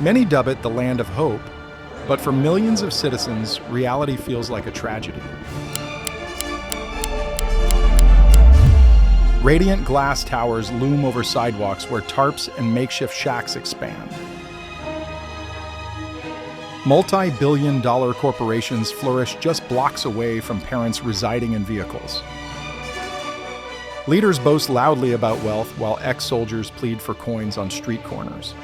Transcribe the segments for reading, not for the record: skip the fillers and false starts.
Many dub it the land of hope, but for millions of citizens, reality feels like a tragedy. Radiant glass towers loom over sidewalks where tarps and makeshift shacks expand. Multi-billion-dollar corporations flourish just blocks away from parents residing in vehicles. Leaders boast loudly about wealth while ex-soldiers plead for coins on street corners.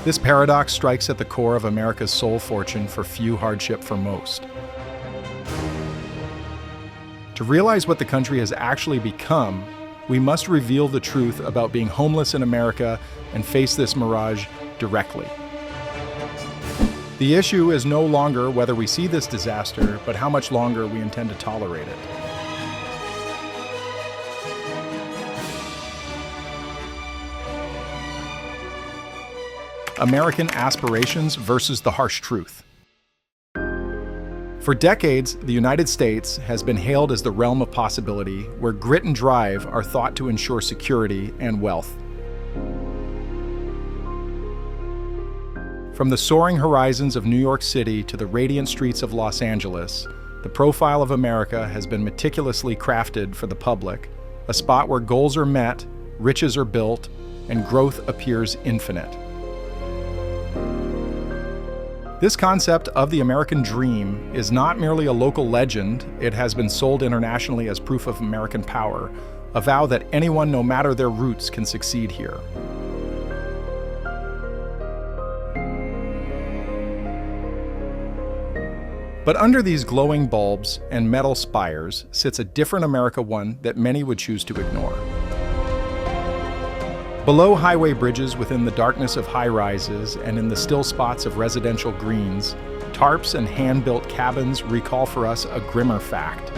This paradox strikes at the core of America's sole fortune for few, hardship for most. To realize what the country has actually become, we must reveal the truth about being homeless in America and face this mirage directly. The issue is no longer whether we see this disaster, but how much longer we intend to tolerate it. American aspirations versus the harsh truth. For decades, the United States has been hailed as the realm of possibility, where grit and drive are thought to ensure security and wealth. From the soaring horizons of New York City to the radiant streets of Los Angeles, the profile of America has been meticulously crafted for the public, a spot where goals are met, riches are built, and growth appears infinite. This concept of the American dream is not merely a local legend, it has been sold internationally as proof of American power, a vow that anyone, no matter their roots, can succeed here. But under these glowing bulbs and metal spires sits a different America, one that many would choose to ignore. Below highway bridges, within the darkness of high-rises, and in the still spots of residential greens, tarps and hand-built cabins recall for us a grimmer fact.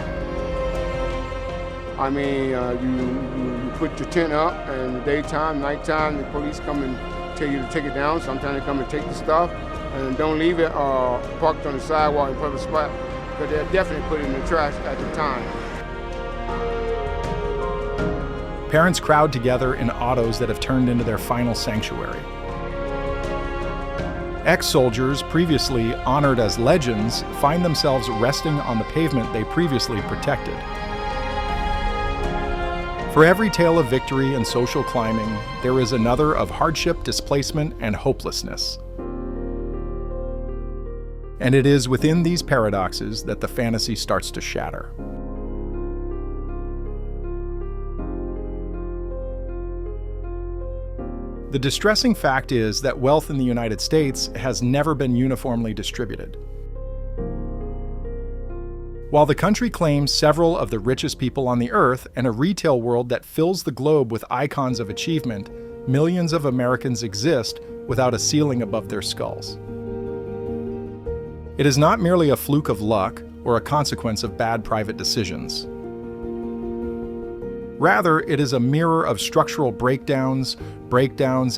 I mean, you put your tent up, and in the daytime, nighttime, the police come and tell you to take it down. Sometimes they come and take the stuff, and don't leave it parked on the sidewalk in public spot, because they'll definitely put it in the trash at the time. Parents crowd together in autos that have turned into their final sanctuary. Ex-soldiers, previously honored as legends, find themselves resting on the pavement they previously protected. For every tale of victory and social climbing, there is another of hardship, displacement, and hopelessness. And it is within these paradoxes that the fantasy starts to shatter. The distressing fact is that wealth in the United States has never been uniformly distributed. While the country claims several of the richest people on the earth and a retail world that fills the globe with icons of achievement, millions of Americans exist without a ceiling above their skulls. It is not merely a fluke of luck or a consequence of bad private decisions. Rather, it is a mirror of structural breakdowns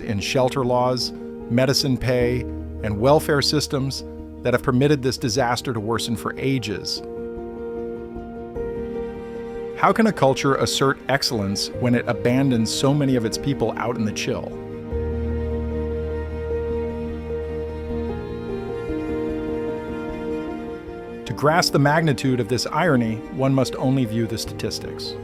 in shelter laws, medicine pay, and welfare systems that have permitted this disaster to worsen for ages. How can a culture assert excellence when it abandons so many of its people out in the chill? To grasp the magnitude of this irony, one must only view the statistics.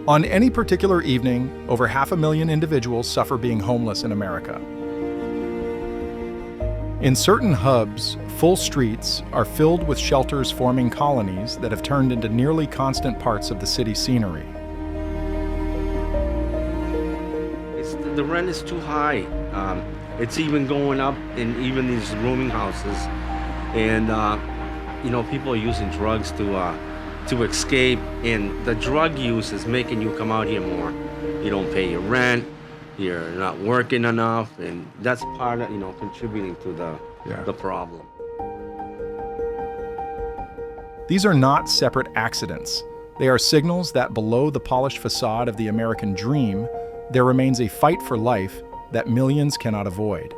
On any particular evening, over 500,000 individuals suffer being homeless in America. In certain hubs, full streets are filled with shelters forming colonies that have turned into nearly constant parts of the city scenery. The rent is too high. It's even going up in even these rooming houses. And, people are using drugs to escape, and the drug use is making you come out here more. You don't pay your rent, you're not working enough, and that's part of, contributing to the problem. These are not separate accidents. They are signals that below the polished facade of the American dream, there remains a fight for life that millions cannot avoid.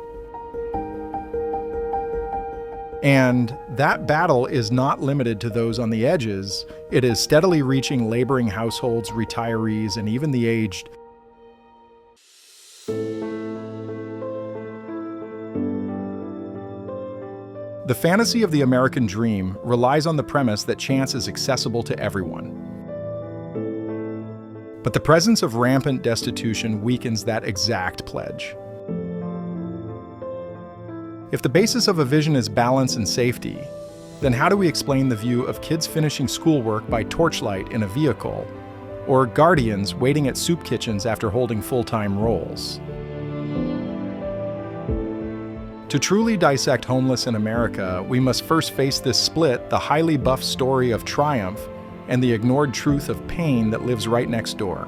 And that battle is not limited to those on the edges. It is steadily reaching laboring households, retirees, and even the aged. The fantasy of the American dream relies on the premise that chance is accessible to everyone. But the presence of rampant destitution weakens that exact pledge. If the basis of a vision is balance and safety, then how do we explain the view of kids finishing schoolwork by torchlight in a vehicle, or guardians waiting at soup kitchens after holding full-time roles? To truly dissect homeless in America, we must first face this split, the highly buffed story of triumph and the ignored truth of pain that lives right next door.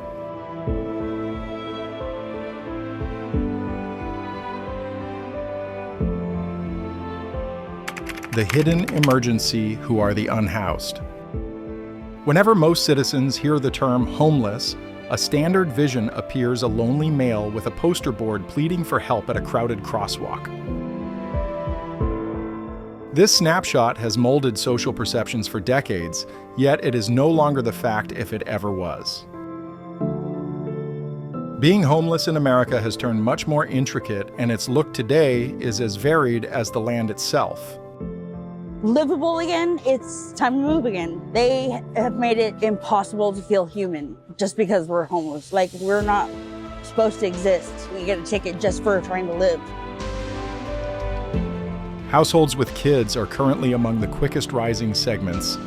The hidden emergency who are the unhoused. Whenever most citizens hear the term homeless, a standard vision appears: a lonely male with a poster board pleading for help at a crowded crosswalk. This snapshot has molded social perceptions for decades, yet it is no longer the fact if it ever was. Being homeless in America has turned much more intricate, and its look today is as varied as the land itself. Livable again, it's time to move again. They have made it impossible to feel human just because we're homeless. Like, we're not supposed to exist. We get a ticket just for trying to live. Households with kids are currently among the quickest rising segments.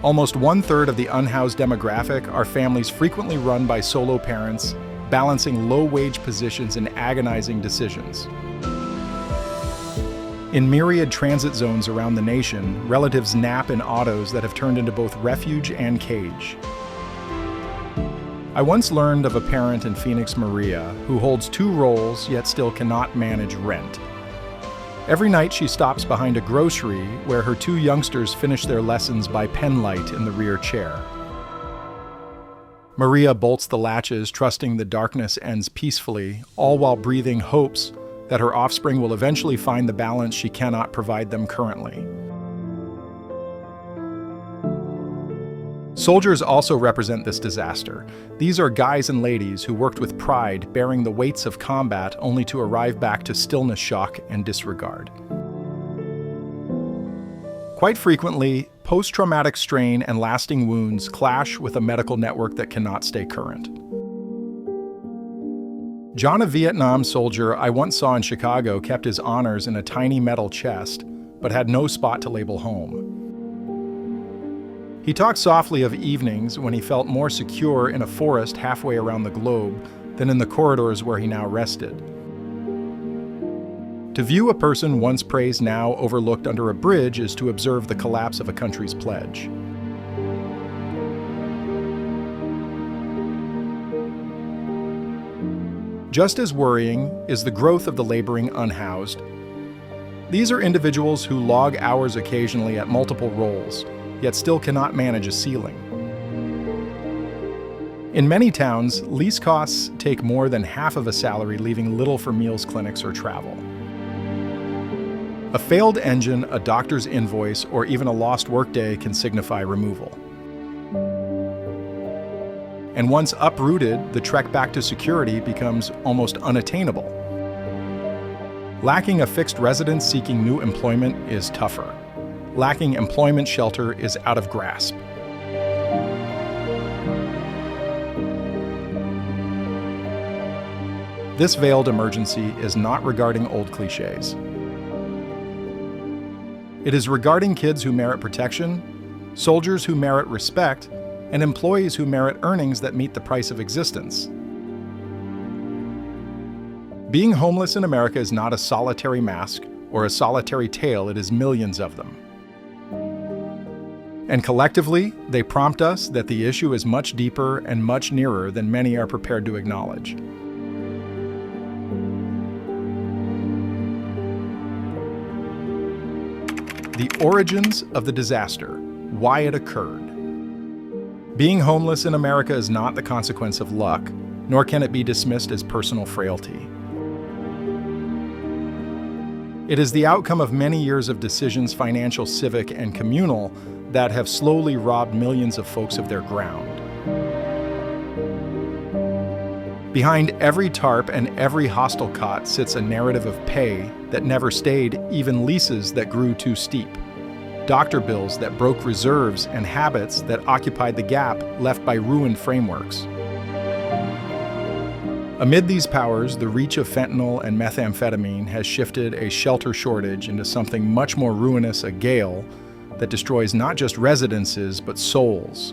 Almost 1/3 of the unhoused demographic are families frequently run by solo parents, balancing low-wage positions and agonizing decisions. In myriad transit zones around the nation, relatives nap in autos that have turned into both refuge and cage. I once learned of a parent in Phoenix, Maria, who holds 2 roles yet still cannot manage rent. Every night she stops behind a grocery where her 2 youngsters finish their lessons by pen light in the rear chair. Maria bolts the latches, trusting the darkness ends peacefully, all while breathing hopes that her offspring will eventually find the balance she cannot provide them currently. Soldiers also represent this disaster. These are guys and ladies who worked with pride, bearing the weights of combat only to arrive back to stillness shock and disregard. Quite frequently, post-traumatic strain and lasting wounds clash with a medical network that cannot stay current. John, a Vietnam soldier I once saw in Chicago, kept his honors in a tiny metal chest, but had no spot to label home. He talked softly of evenings when he felt more secure in a forest halfway around the globe than in the corridors where he now rested. To view a person once praised now overlooked under a bridge is to observe the collapse of a country's pledge. Just as worrying is the growth of the laboring unhoused. These are individuals who log hours occasionally at multiple roles, yet still cannot manage a ceiling. In many towns, lease costs take more than half of a salary, leaving little for meals, clinics, or travel. A failed engine, a doctor's invoice, or even a lost workday can signify removal. And once uprooted, the trek back to security becomes almost unattainable. Lacking a fixed residence, seeking new employment is tougher. Lacking employment shelter is out of grasp. This veiled emergency is not regarding old cliches. It is regarding kids who merit protection, soldiers who merit respect, and employees who merit earnings that meet the price of existence. Being homeless in America is not a solitary mask or a solitary tale, it is millions of them. And collectively, they prompt us that the issue is much deeper and much nearer than many are prepared to acknowledge. The origins of the disaster, why it occurred. Being homeless in America is not the consequence of luck, nor can it be dismissed as personal frailty. It is the outcome of many years of decisions, financial, civic, and communal, that have slowly robbed millions of folks of their ground. Behind every tarp and every hostel cot sits a narrative of pay that never stayed, even leases that grew too steep, doctor bills that broke reserves, and habits that occupied the gap left by ruined frameworks. Amid these powers, the reach of fentanyl and methamphetamine has shifted a shelter shortage into something much more ruinous, a gale that destroys not just residences, but souls.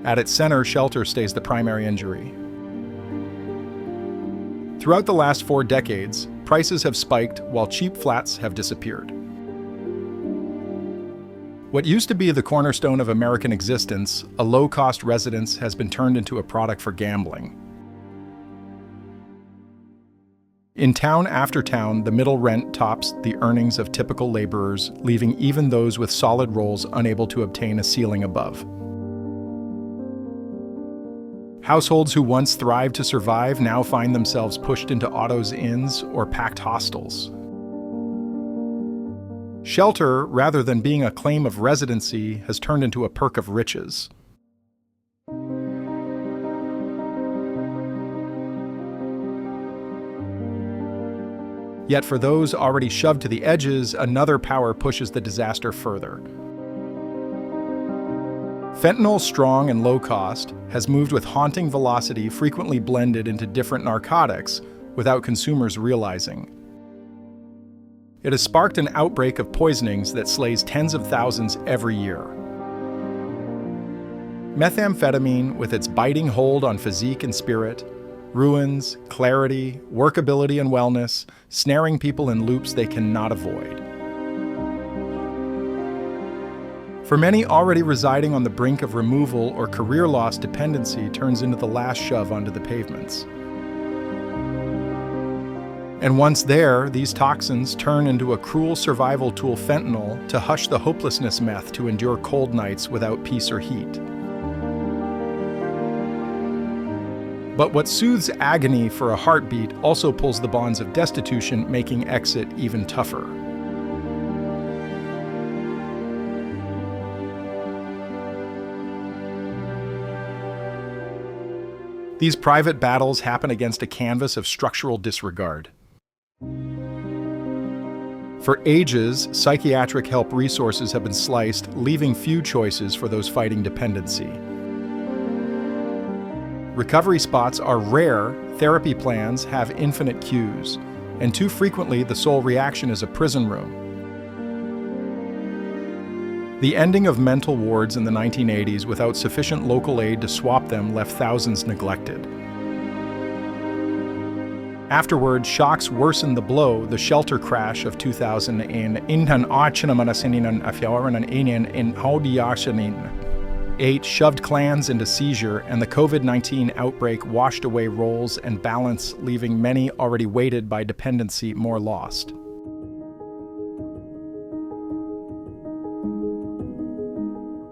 At its center, shelter stays the primary injury. Throughout the last 4 decades, prices have spiked while cheap flats have disappeared. What used to be the cornerstone of American existence, a low-cost residence, has been turned into a product for gambling. In town after town, the middle rent tops the earnings of typical laborers, leaving even those with solid roles unable to obtain a ceiling above. Households who once thrived to survive now find themselves pushed into autos inns or packed hostels. Shelter, rather than being a claim of residency, has turned into a perk of riches. Yet for those already shoved to the edges, another power pushes the disaster further. Fentanyl, strong and low cost, has moved with haunting velocity, frequently blended into different narcotics without consumers realizing. It has sparked an outbreak of poisonings that slays tens of thousands every year. Methamphetamine, with its biting hold on physique and spirit, ruins clarity, workability, and wellness, snaring people in loops they cannot avoid. For many already residing on the brink of removal or career loss, dependency turns into the last shove onto the pavements. And once there, these toxins turn into a cruel survival tool, fentanyl, to hush the hopelessness meth to endure cold nights without peace or heat. But what soothes agony for a heartbeat also pulls the bonds of destitution, making exit even tougher. These private battles happen against a canvas of structural disregard. For ages, psychiatric help resources have been sliced, leaving few choices for those fighting dependency. Recovery spots are rare, therapy plans have infinite queues, and too frequently the sole reaction is a prison room. The ending of mental wards in the 1980s without sufficient local aid to swap them left thousands neglected. Afterward, shocks worsened the blow. The shelter crash of 2008 shoved clans into seizure, and the COVID-19 outbreak washed away roles and balance, leaving many already weighted by dependency more lost.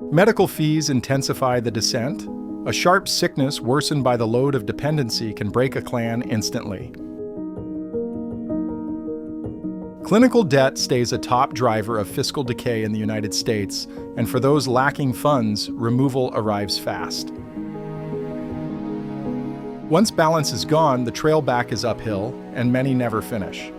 Medical fees intensify the descent. A sharp sickness worsened by the load of dependency can break a clan instantly. Clinical debt stays a top driver of fiscal decay in the United States, and for those lacking funds, removal arrives fast. Once balance is gone, the trail back is uphill, and many never finish.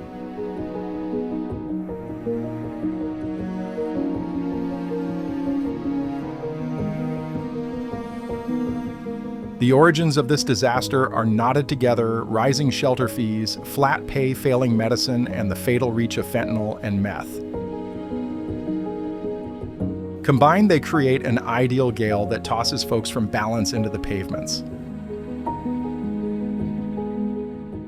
The origins of this disaster are knotted together: rising shelter fees, flat pay, failing medicine, and the fatal reach of fentanyl and meth. Combined, they create an ideal gale that tosses folks from balance into the pavements.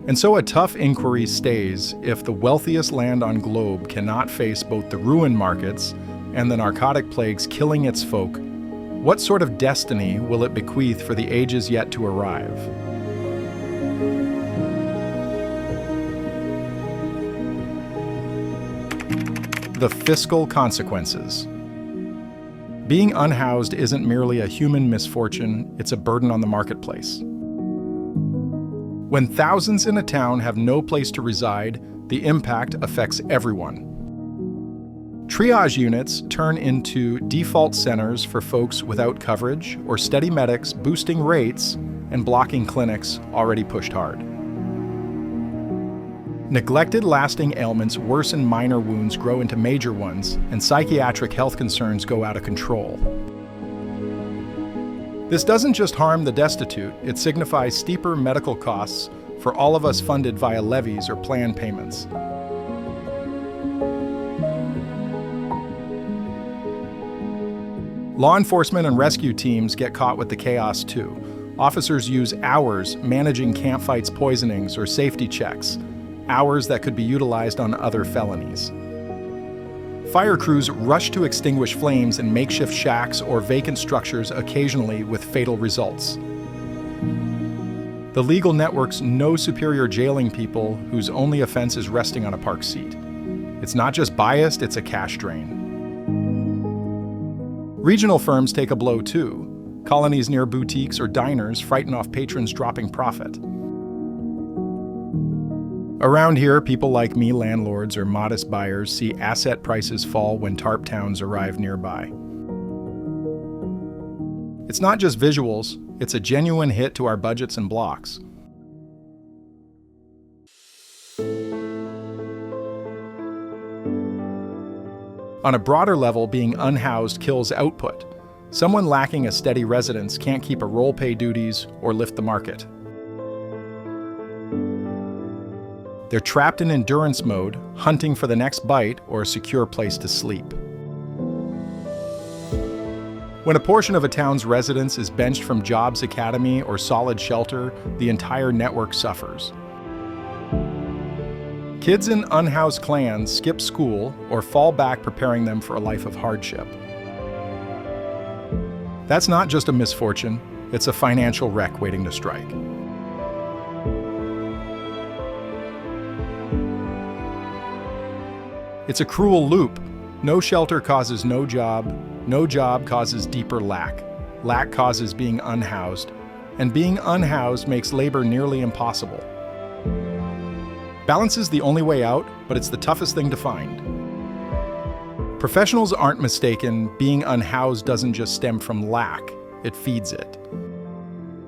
And so a tough inquiry stays: if the wealthiest land on globe cannot face both the ruin markets and the narcotic plagues killing its folk, what sort of destiny will it bequeath for the ages yet to arrive? The fiscal consequences. Being unhoused isn't merely a human misfortune, it's a burden on the marketplace. When thousands in a town have no place to reside, the impact affects everyone. Triage units turn into default centers for folks without coverage, or steady medics boosting rates and blocking clinics already pushed hard. Neglected lasting ailments worsen minor wounds, grow into major ones, and psychiatric health concerns go out of control. This doesn't just harm the destitute, it signifies steeper medical costs for all of us funded via levies or plan payments. Law enforcement and rescue teams get caught with the chaos too. Officers use hours managing campfights, poisonings, or safety checks, hours that could be utilized on other felonies. Fire crews rush to extinguish flames in makeshift shacks or vacant structures, occasionally with fatal results. The legal networks know superior jailing people whose only offense is resting on a park seat. It's not just biased, it's a cash drain. Regional firms take a blow too. Colonies near boutiques or diners frighten off patrons dropping profit. Around here, people like me, landlords or modest buyers, see asset prices fall when tarp towns arrive nearby. It's not just visuals, it's a genuine hit to our budgets and blocks. On a broader level, being unhoused kills output. Someone lacking a steady residence can't keep a role pay duties or lift the market. They're trapped in endurance mode, hunting for the next bite or a secure place to sleep. When a portion of a town's residents is benched from Jobs Academy or Solid Shelter, the entire network suffers. Kids in unhoused clans skip school or fall back, preparing them for a life of hardship. That's not just a misfortune, it's a financial wreck waiting to strike. It's a cruel loop. No shelter causes no job causes deeper lack. Lack causes being unhoused, and being unhoused makes labor nearly impossible. Balance is the only way out, but it's the toughest thing to find. Professionals aren't mistaken. Being unhoused doesn't just stem from lack, it feeds it.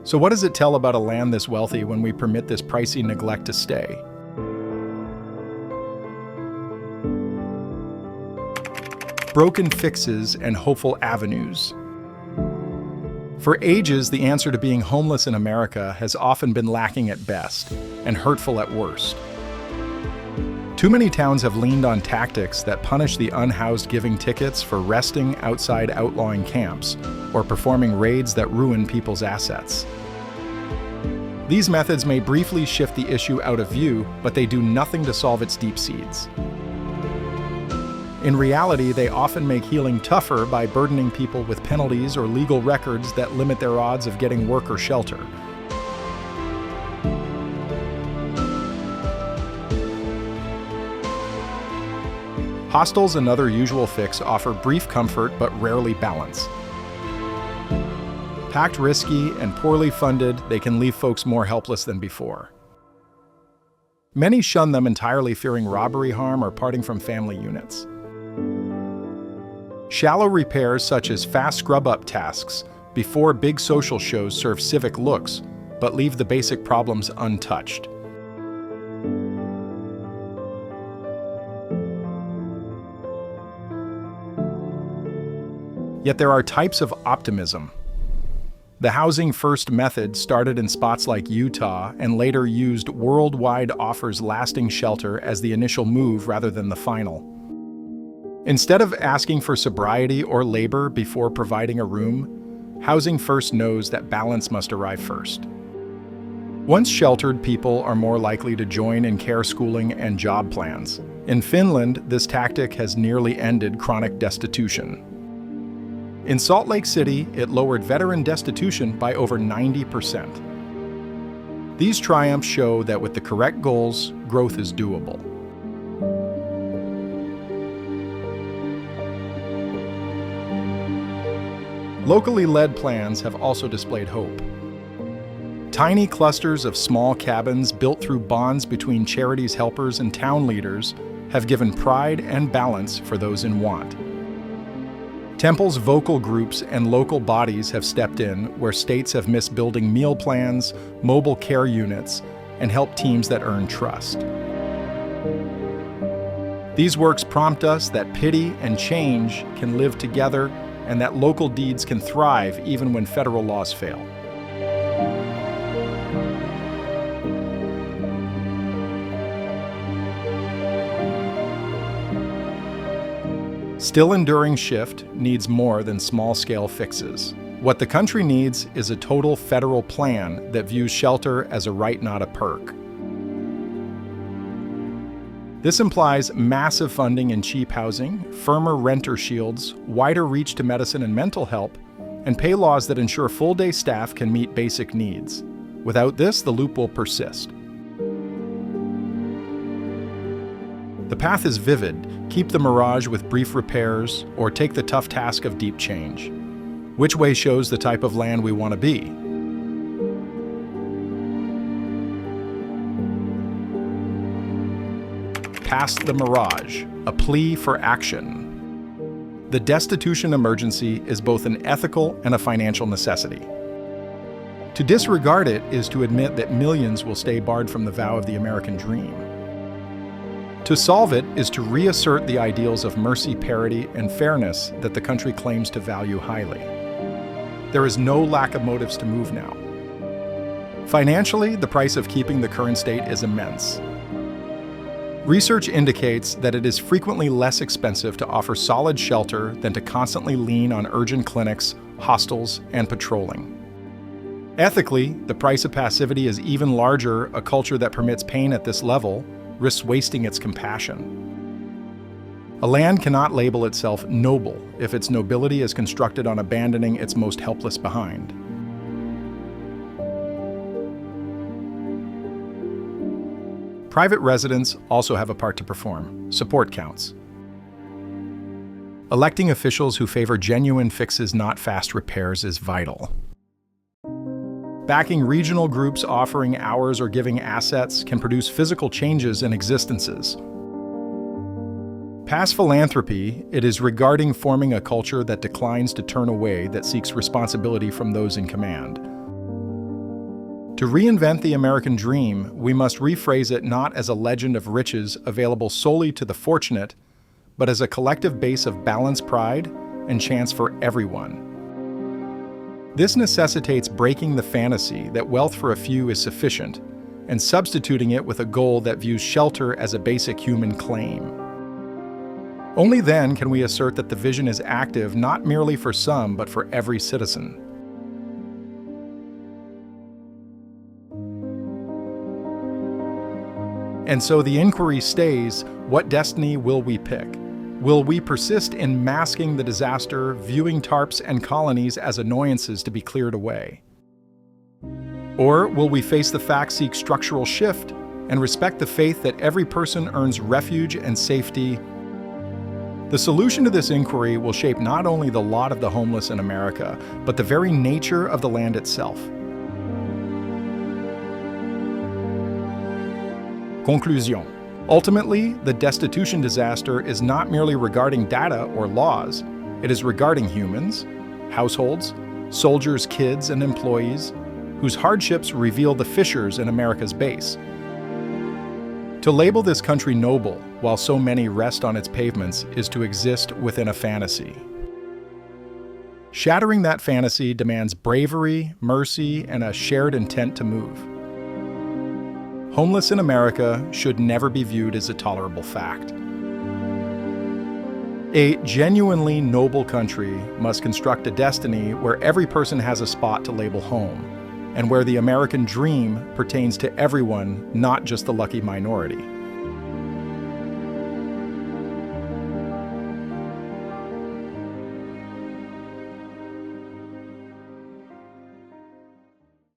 So what does it tell about a land this wealthy when we permit this pricey neglect to stay? Broken fixes and hopeful avenues. For ages, the answer to being homeless in America has often been lacking at best and hurtful at worst. Too many towns have leaned on tactics that punish the unhoused, giving tickets for resting outside outlawing camps or performing raids that ruin people's assets. These methods may briefly shift the issue out of view, but they do nothing to solve its deep seeds. In reality, they often make healing tougher by burdening people with penalties or legal records that limit their odds of getting work or shelter. Hostels, another usual fix, offer brief comfort but rarely balance. Packed risky and poorly funded, they can leave folks more helpless than before. Many shun them entirely, fearing robbery, harm, or parting from family units. Shallow repairs such as fast scrub-up tasks before big social shows serve civic looks, but leave the basic problems untouched. Yet there are types of optimism. The Housing First method started in spots like Utah and later used worldwide offers lasting shelter as the initial move rather than the final. Instead of asking for sobriety or labor before providing a room, Housing First knows that balance must arrive first. Once sheltered, people are more likely to join in care, schooling, and job plans. In Finland, this tactic has nearly ended chronic destitution. In Salt Lake City, it lowered veteran destitution by over 90%. These triumphs show that with the correct goals, growth is doable. Locally led plans have also displayed hope. Tiny clusters of small cabins built through bonds between charities, helpers, and town leaders have given pride and balance for those in want. Temple's vocal groups and local bodies have stepped in where states have missed building meal plans, mobile care units, and helped teams that earn trust. These works prompt us that pity and change can live together and that local deeds can thrive even when federal laws fail. Still enduring shift needs more than small-scale fixes. What the country needs is a total federal plan that views shelter as a right, not a perk. This implies massive funding in cheap housing, firmer renter shields, wider reach to medicine and mental help, and pay laws that ensure full-day staff can meet basic needs. Without this, the loop will persist. The path is vivid. Keep the Mirage with brief repairs, or take the tough task of deep change. Which way shows the type of land we want to be? Past the Mirage, a plea for action. The destitution emergency is both an ethical and a financial necessity. To disregard it is to admit that millions will stay barred from the vow of the American dream. To solve it is to reassert the ideals of mercy, parity, and fairness that the country claims to value highly. There is no lack of motives to move now. Financially, the price of keeping the current state is immense. Research indicates that it is frequently less expensive to offer solid shelter than to constantly lean on urgent clinics, hostels, and patrolling. Ethically, the price of passivity is even larger. A culture that permits pain at this level risks wasting its compassion. A land cannot label itself noble if its nobility is constructed on abandoning its most helpless behind. Private residents also have a part to perform. Support counts. Electing officials who favor genuine fixes, not fast repairs, is vital. Backing regional groups offering hours or giving assets can produce physical changes in existences. Past philanthropy, it is regarding forming a culture that declines to turn away, that seeks responsibility from those in command. To reinvent the American dream, we must rephrase it not as a legend of riches available solely to the fortunate, but as a collective base of balanced pride and chance for everyone. This necessitates breaking the fantasy that wealth for a few is sufficient and substituting it with a goal that views shelter as a basic human claim. Only then can we assert that the vision is active not merely for some, but for every citizen. And so the inquiry stays, what destiny will we pick? Will we persist in masking the disaster, viewing tarps and colonies as annoyances to be cleared away? Or will we face the fact, seek structural shift, and respect the faith that every person earns refuge and safety? The solution to this inquiry will shape not only the lot of the homeless in America, but the very nature of the land itself. Conclusion. Ultimately, the destitution disaster is not merely regarding data or laws. It is regarding humans, households, soldiers, kids, and employees, whose hardships reveal the fissures in America's base. To label this country noble, while so many rest on its pavements, is to exist within a fantasy. Shattering that fantasy demands bravery, mercy, and a shared intent to move. Homeless in America should never be viewed as a tolerable fact. A genuinely noble country must construct a destiny where every person has a spot to label home, and where the American dream pertains to everyone, not just the lucky minority.